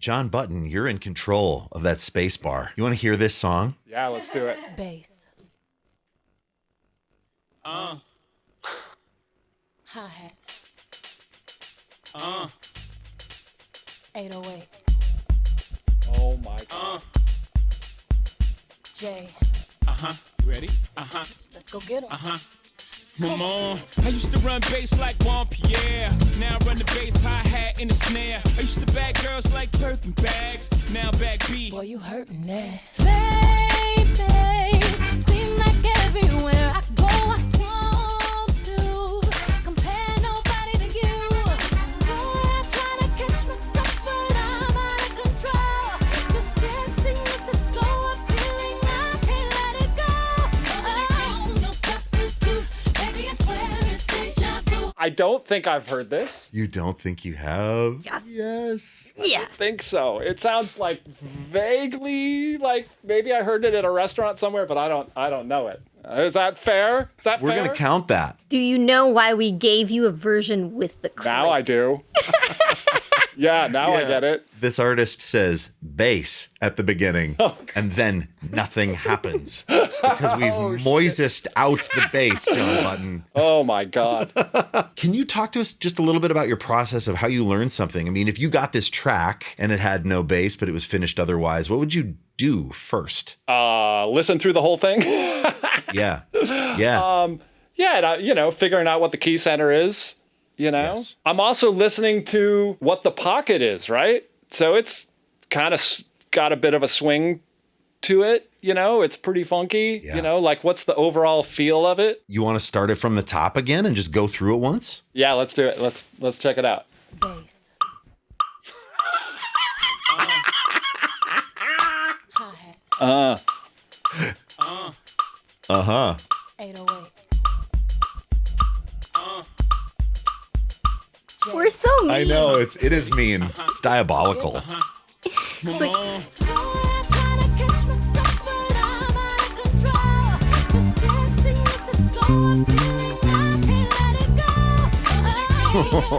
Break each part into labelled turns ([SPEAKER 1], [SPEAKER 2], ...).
[SPEAKER 1] Jon Button, you're in control of that space bar. You want to hear this song?
[SPEAKER 2] Yeah, let's do it.
[SPEAKER 3] Bass. Hi-hat. 808.
[SPEAKER 2] Oh my God.
[SPEAKER 3] J.
[SPEAKER 4] Ready?
[SPEAKER 3] Let's go get 'em.
[SPEAKER 4] Mama, I used to run bass like Juan Pierre. Now I run the bass hi-hat in the snare. I used to bag girls like Birkin bags. Now back B.
[SPEAKER 3] Boy, you hurting that. Baby, seem like everywhere I go, I want to compare nobody to you. Boy, I try to catch myself, but I'm out of control. Your sexiness is so appealing, I can't let it go. Oh, no substitute. Baby, I swear it's deja vu.
[SPEAKER 2] I don't think I've heard this.
[SPEAKER 1] You don't think you have?
[SPEAKER 5] Yes.
[SPEAKER 1] Yes.
[SPEAKER 5] Yes.
[SPEAKER 2] I think so. It sounds like vaguely like maybe I heard it at a restaurant somewhere, but I don't know it. Is that fair? Is that
[SPEAKER 1] We're
[SPEAKER 2] fair?
[SPEAKER 1] going to count that.
[SPEAKER 5] Do you know why we gave you a version with the click?
[SPEAKER 2] Now I do. Yeah, now I
[SPEAKER 1] Yeah.
[SPEAKER 2] get it.
[SPEAKER 1] This artist says bass at the beginning, and then nothing happens because we've moisest out the bass, Jon Button.
[SPEAKER 2] Oh my God.
[SPEAKER 1] Can you talk to us just a little bit about your process of how you learned something? I mean, if you got this track and it had no bass, but it was finished otherwise, what would you do first?
[SPEAKER 2] Listen through the whole thing.
[SPEAKER 1] Yeah. Yeah.
[SPEAKER 2] Figuring out what the key center is,
[SPEAKER 1] Yes.
[SPEAKER 2] I'm also listening to what the pocket is, right? So it's kind of got a bit of a swing to it, it's pretty funky,
[SPEAKER 1] Yeah.
[SPEAKER 2] like what's the overall feel of it?
[SPEAKER 1] You want to start it from the top again and just go through it once?
[SPEAKER 2] Yeah, let's do it. Let's check it out.
[SPEAKER 3] Bass. Hi-hat.
[SPEAKER 1] Uh-huh.
[SPEAKER 3] 808.
[SPEAKER 5] We're so mean.
[SPEAKER 1] I know, it is mean. It's diabolical.
[SPEAKER 5] It's like,
[SPEAKER 3] Boy, I try to catch myself, but I'm out of control. Your sexiness is so appealing, I can't let it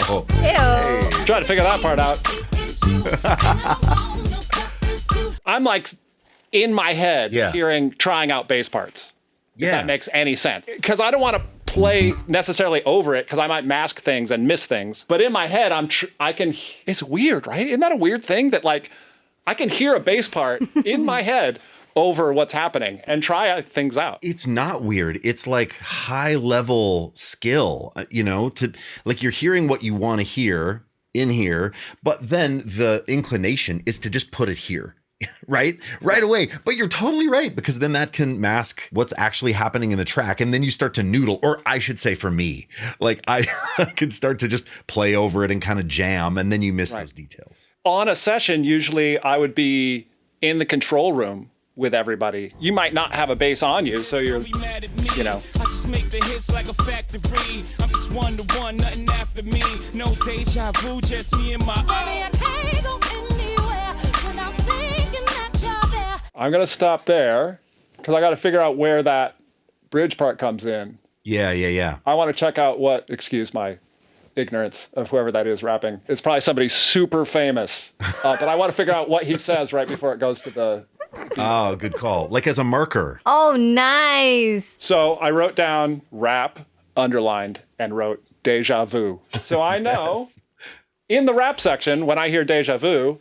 [SPEAKER 3] go.
[SPEAKER 5] ew.
[SPEAKER 2] Try to figure that part out. I'm like in my head trying out bass parts. If that makes any sense. Because I don't want to play necessarily over it because I might mask things and miss things. But in my head, I can, it's weird, right? Isn't that a weird thing that like, I can hear a bass part in my head over what's happening and try things out.
[SPEAKER 1] It's not weird. It's like high level skill, to like you're hearing what you want to hear in here, but then the inclination is to just put it here. Right away. But you're totally right, because then that can mask what's actually happening in the track. And then you start to noodle, or I should say for me, like I can start to just play over it and kind of jam. And then you miss those details.
[SPEAKER 2] On a session, usually I would be in the control room with everybody. You might not have a bass on you, so you're,
[SPEAKER 4] I just make the hits like a factory. I'm just one to one, nothing after me. No deja vu, just me and my
[SPEAKER 3] Baby, I can't go anywhere without thinking that you're there.
[SPEAKER 2] I'm going to stop there because I got to figure out where that bridge part comes in.
[SPEAKER 1] Yeah.
[SPEAKER 2] I want to check out excuse my ignorance of whoever that is rapping. It's probably somebody super famous, but I want to figure out what he says right before it goes to the...
[SPEAKER 1] Oh, good call. Like as a marker.
[SPEAKER 5] Oh, nice.
[SPEAKER 2] So I wrote down rap, underlined, and wrote Deja Vu. So I know in the rap section, when I hear Deja Vu,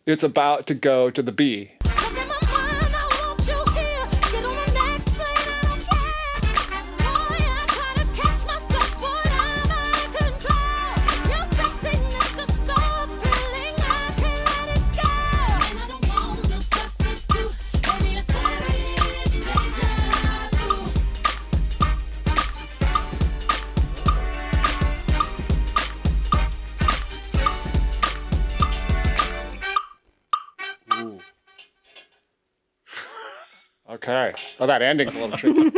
[SPEAKER 2] it's about to go to the B.
[SPEAKER 3] Cause in my mind, I want you here. Get on the next plane, I don't care. Boy, I try to catch myself, but I'm out of control. Your sexiness is so appealing, I can't let it go. And I don't want no substitute. Baby, I swear it's deja vu.
[SPEAKER 2] Ooh. Okay. Oh, that ending's a little tricky.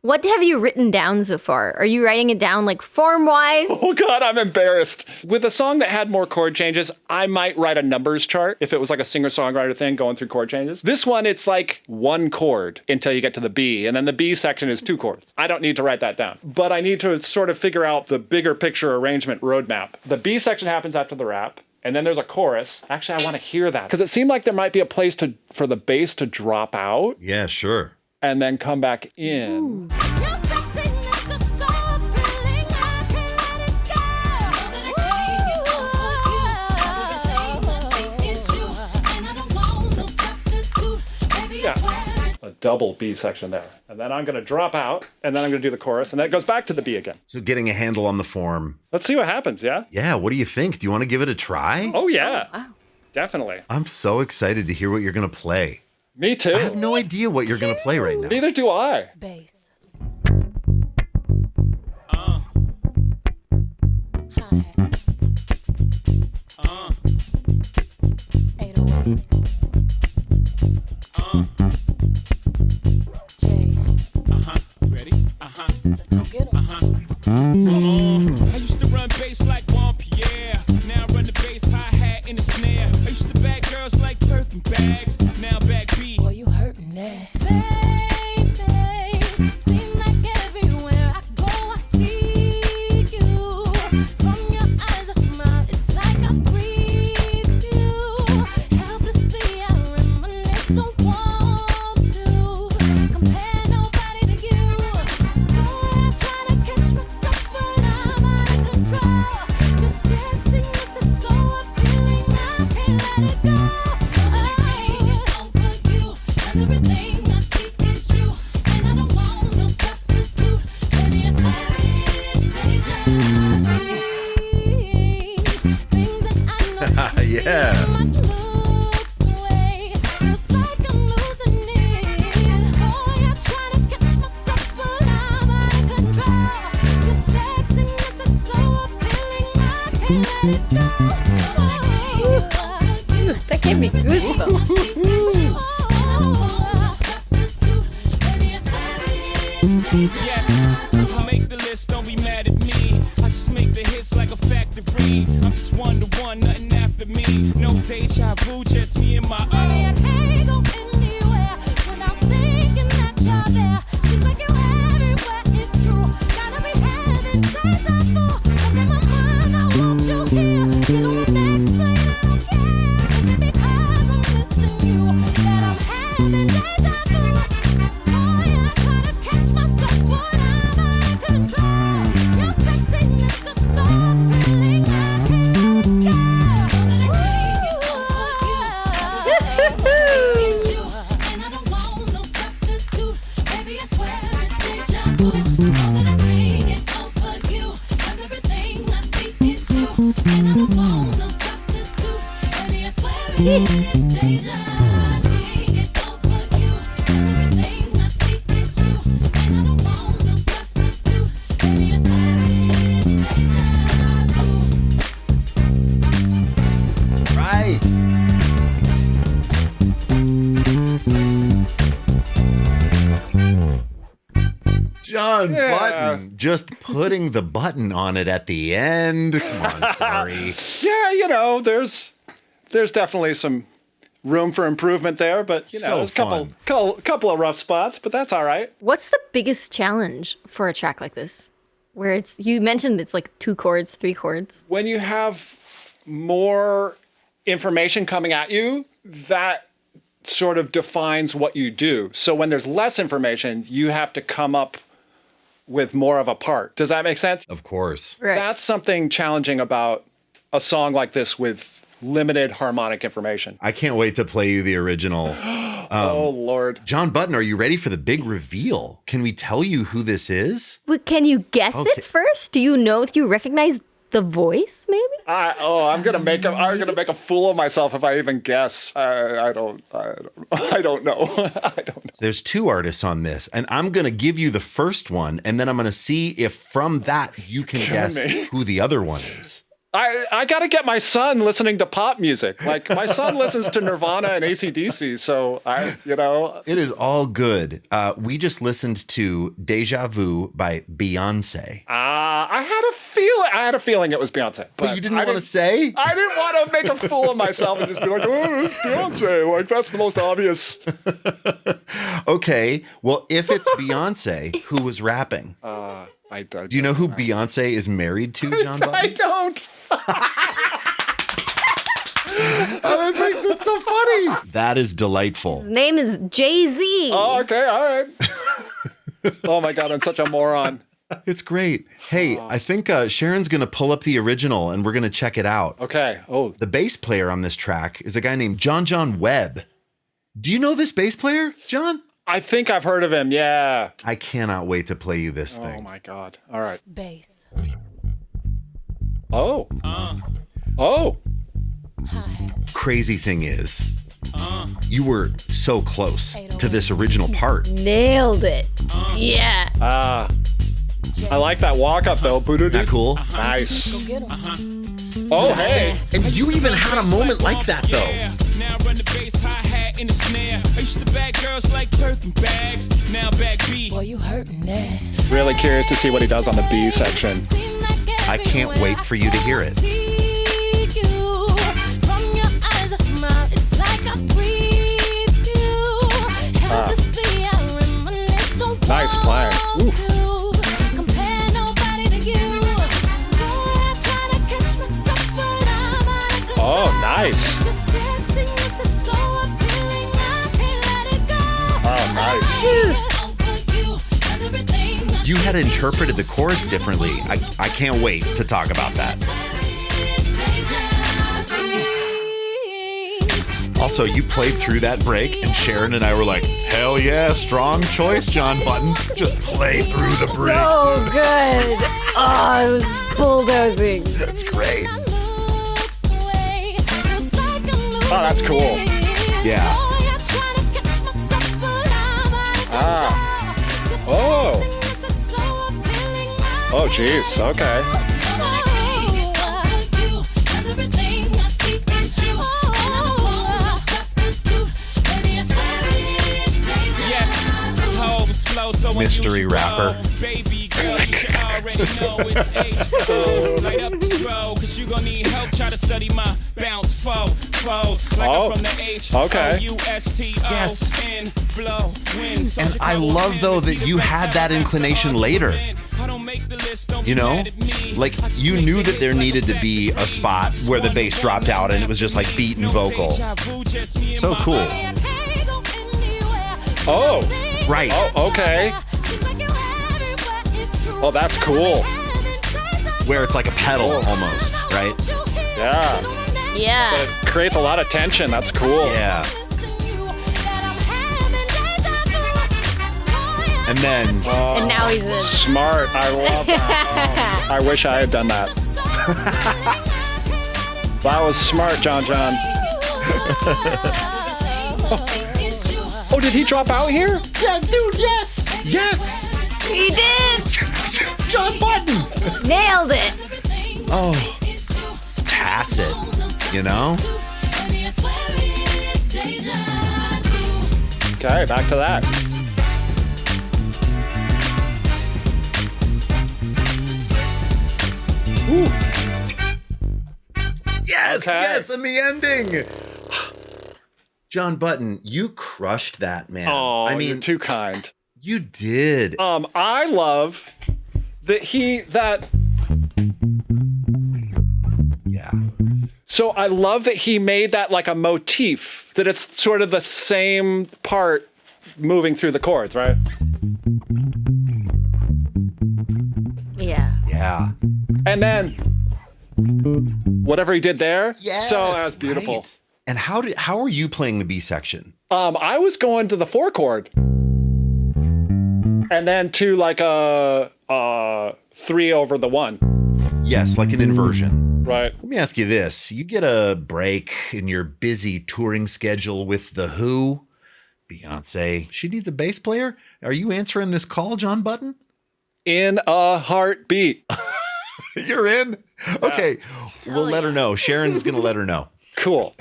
[SPEAKER 5] What have you written down so far? Are you writing it down like form-wise?
[SPEAKER 2] Oh God, I'm embarrassed. With a song that had more chord changes, I might write a numbers chart if it was like a singer-songwriter thing going through chord changes. This one, it's like one chord until you get to the B, and then the B section is two chords. I don't need to write that down, but I need to sort of figure out the bigger picture arrangement roadmap. The B section happens after the rap, and then there's a chorus. Actually, I want to hear that because it seemed like there might be a place for the bass to drop out.
[SPEAKER 1] Yeah, sure.
[SPEAKER 2] And then come back in. A double B section there. And then I'm going to drop out, and then I'm going to do the chorus, and then it goes back to the B again.
[SPEAKER 1] So getting a handle on the form.
[SPEAKER 2] Let's see what happens, yeah?
[SPEAKER 1] Yeah, what do you think? Do you want to give it a try?
[SPEAKER 2] Oh, yeah.
[SPEAKER 5] Wow.
[SPEAKER 2] Definitely.
[SPEAKER 1] I'm so excited to hear what you're going to play.
[SPEAKER 2] Me too.
[SPEAKER 1] I have no idea what you're going to play right now.
[SPEAKER 2] Neither do I.
[SPEAKER 3] Bass.
[SPEAKER 4] Ready?
[SPEAKER 3] Let's go get 'em.
[SPEAKER 4] Come on. I used to run bass like Juan Pierre. Now I run the bass, hi-hat, and the snare. I used to bag girls like Birkin bags. Now back B.
[SPEAKER 3] Boy, you hurting that. Baby, seem like everywhere I go, I see you. From your eyes, I smile, it's like I breathe you. Helplessly, I reminisce, don't want to compare nobody to you. Oh, I try to catch myself, but I'm out of control. Your sexiness is so appealing, I can't let it go. Everything I see is you, and I don't want no substitute. Baby, I swear it's deja vu. Things that I know
[SPEAKER 1] Yeah.
[SPEAKER 3] might look away. Feels like I'm losing it. Oh, yeah, trying to catch myself, but I'm out of control. Your sexiness is so appealing, I can't let it go.
[SPEAKER 5] That gave me goosebumps.
[SPEAKER 4] Yes, I make the list, don't be mad at me. I just make the hits like a factory. I'm just one to one, nothing after me. No deja vu, just me and my
[SPEAKER 3] Baby, I can't go anywhere without thinking that you're there. Seems like you're everywhere, it's true. Gotta be having deja vu. 'Cause in my mind, I want you here. Get on the next plane, I don't care. Is it because I'm missing you that I'm having deja vu? Oh, yeah, I try to catch myself, but I'm out of control. Your sexiness is so appealing, I can't let it go.
[SPEAKER 1] Right. Jon Button just putting the button on it at the end. Come on, sorry.
[SPEAKER 2] Yeah, you know, there's definitely some room for improvement there, but you know,
[SPEAKER 1] So
[SPEAKER 2] there's a couple of rough spots, but that's all right.
[SPEAKER 5] What's the biggest challenge for a track like this? Where you mentioned it's like 2 chords, 3 chords.
[SPEAKER 2] When you have more information coming at you, that sort of defines what you do. So when there's less information, you have to come up with more of a part. Does that make sense?
[SPEAKER 1] Of course.
[SPEAKER 5] Right.
[SPEAKER 2] That's something challenging about a song like this with limited harmonic information.
[SPEAKER 1] I can't wait to play you the original.
[SPEAKER 2] Oh, Lord.
[SPEAKER 1] Jon Button, are you ready for the big reveal? Can we tell you who this is?
[SPEAKER 5] But can you guess
[SPEAKER 1] Okay.
[SPEAKER 5] it first? Do you know? Do you recognize the voice, maybe?
[SPEAKER 2] I'm gonna make a fool of myself if I even guess. I don't know. I don't know.
[SPEAKER 1] There's 2 artists on this, and I'm going to give you the first one, and then I'm going to see if from that you can guess
[SPEAKER 2] me.
[SPEAKER 1] who the other one is.
[SPEAKER 2] I got to get my son listening to pop music. Like, my son listens to Nirvana and AC/DC, so
[SPEAKER 1] It is all good. We just listened to Deja Vu by Beyonce.
[SPEAKER 2] I had a feeling it was Beyonce.
[SPEAKER 1] But you didn't want to say?
[SPEAKER 2] I didn't want to make a fool of myself and just be like, oh, it's Beyonce. Like, that's the most obvious.
[SPEAKER 1] Okay, well, if it's Beyonce, who was rapping? Do you know who Beyonce is married to, Jon Button?
[SPEAKER 2] I don't.
[SPEAKER 1] That makes it so funny. That is delightful.
[SPEAKER 5] His name is Jay-Z.
[SPEAKER 2] Oh, okay, all right. Oh my God, I'm such a moron.
[SPEAKER 1] It's great. Hey, I think Sharon's going to pull up the original and we're going to check it out.
[SPEAKER 2] Okay. Oh,
[SPEAKER 1] The bass player on this track is a guy named Jon Webb. Do you know this bass player, John?
[SPEAKER 2] I think I've heard of him. Yeah.
[SPEAKER 1] I cannot wait to play you this thing.
[SPEAKER 2] Oh my God. All right.
[SPEAKER 3] Bass.
[SPEAKER 2] Oh. Oh.
[SPEAKER 3] Hi-hat.
[SPEAKER 1] Crazy thing is, you were so close to this original part.
[SPEAKER 5] Nailed it. Yeah.
[SPEAKER 2] I like that walk up though.
[SPEAKER 1] Isn't that cool?
[SPEAKER 2] Nice.
[SPEAKER 3] Go get 'em.
[SPEAKER 2] Oh, hey.
[SPEAKER 1] And you even had a moment like that, though.
[SPEAKER 4] Now run the bass, hi-hat, in the snare. I used to bag girls like Birkin bags. Now back B.
[SPEAKER 3] Boy, you hurting that.
[SPEAKER 2] Really curious to see what he does on the B section.
[SPEAKER 1] I can't wait for you to hear it.
[SPEAKER 2] Nice playing. Ooh. Oh, nice. Oh, nice.
[SPEAKER 1] You had interpreted the chords differently. I can't wait to talk about that. Also, you played through that break, and Sharon and I were like, hell yeah, strong choice, Jon Button. Just play through the break.
[SPEAKER 5] So
[SPEAKER 1] dude.
[SPEAKER 5] good. Oh, it was bulldozing.
[SPEAKER 1] That's great.
[SPEAKER 2] Oh, that's cool.
[SPEAKER 1] Yeah.
[SPEAKER 2] Oh. Oh, jeez. Okay.
[SPEAKER 1] Mystery rapper.
[SPEAKER 4] Baby girl, you should already know it's H-O. Light up the throw, cause you gon' need help. Try to study my bounce foes. Like
[SPEAKER 2] Oh,
[SPEAKER 4] I'm from the
[SPEAKER 2] okay.
[SPEAKER 4] H-O-U-S-T-O-N. Blow, win. So
[SPEAKER 1] And I love, though, that you had that inclination later. You know? Like, you knew that there needed to be a spot where the bass dropped out and it was just like beat and vocal. So cool.
[SPEAKER 2] Oh.
[SPEAKER 1] Right.
[SPEAKER 2] Oh, okay. Oh, that's cool.
[SPEAKER 1] Where it's like a pedal almost, right?
[SPEAKER 2] Yeah.
[SPEAKER 5] Yeah.
[SPEAKER 2] But it creates a lot of tension. That's cool.
[SPEAKER 1] Yeah. And then
[SPEAKER 5] And now he's in.
[SPEAKER 2] Smart. I love that. Oh, I wish I had done that. That was smart, John. Oh, did he drop out here?
[SPEAKER 1] yeah, dude, yes. Yes.
[SPEAKER 5] He did.
[SPEAKER 1] Jon Button.
[SPEAKER 5] Nailed it.
[SPEAKER 1] Oh. Tacit, you know?
[SPEAKER 2] Okay, back to that. Ooh.
[SPEAKER 1] Yes,
[SPEAKER 2] Okay.
[SPEAKER 1] yes, and the ending. Jon Button, you crushed that, man.
[SPEAKER 2] Oh,
[SPEAKER 1] I
[SPEAKER 2] you're
[SPEAKER 1] mean,
[SPEAKER 2] too kind.
[SPEAKER 1] you did.
[SPEAKER 2] I love that
[SPEAKER 1] Yeah.
[SPEAKER 2] So I love that he made that like a motif, that it's sort of the same part moving through the chords, right?
[SPEAKER 5] Yeah.
[SPEAKER 1] Yeah.
[SPEAKER 2] And then whatever he did there,
[SPEAKER 1] Yes,
[SPEAKER 2] so that was beautiful.
[SPEAKER 1] right. And how are you playing the B section?
[SPEAKER 2] I was going to the 4 chord and then to like a 3 over the 1.
[SPEAKER 1] Yes, like an inversion.
[SPEAKER 2] Right.
[SPEAKER 1] Let me ask you this. You get a break in your busy touring schedule with The Who, Beyonce. She needs a bass player. Are you answering this call, Jon Button?
[SPEAKER 2] In a heartbeat.
[SPEAKER 1] You're in? Okay. We'll let her know. Sharon's going to let her know.
[SPEAKER 2] Cool.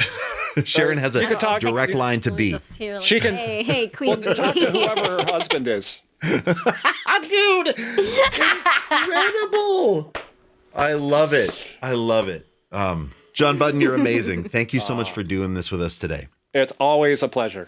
[SPEAKER 1] Sharon has a
[SPEAKER 2] You could talk-
[SPEAKER 1] direct line to B.
[SPEAKER 5] Just here, like,
[SPEAKER 2] She can-
[SPEAKER 5] Hey, Queen.
[SPEAKER 2] Well, talk to whoever her husband is.
[SPEAKER 1] Dude, incredible. I love it. I love it. Jon Button, you're amazing. Thank you so much for doing this with us today.
[SPEAKER 2] It's always a pleasure.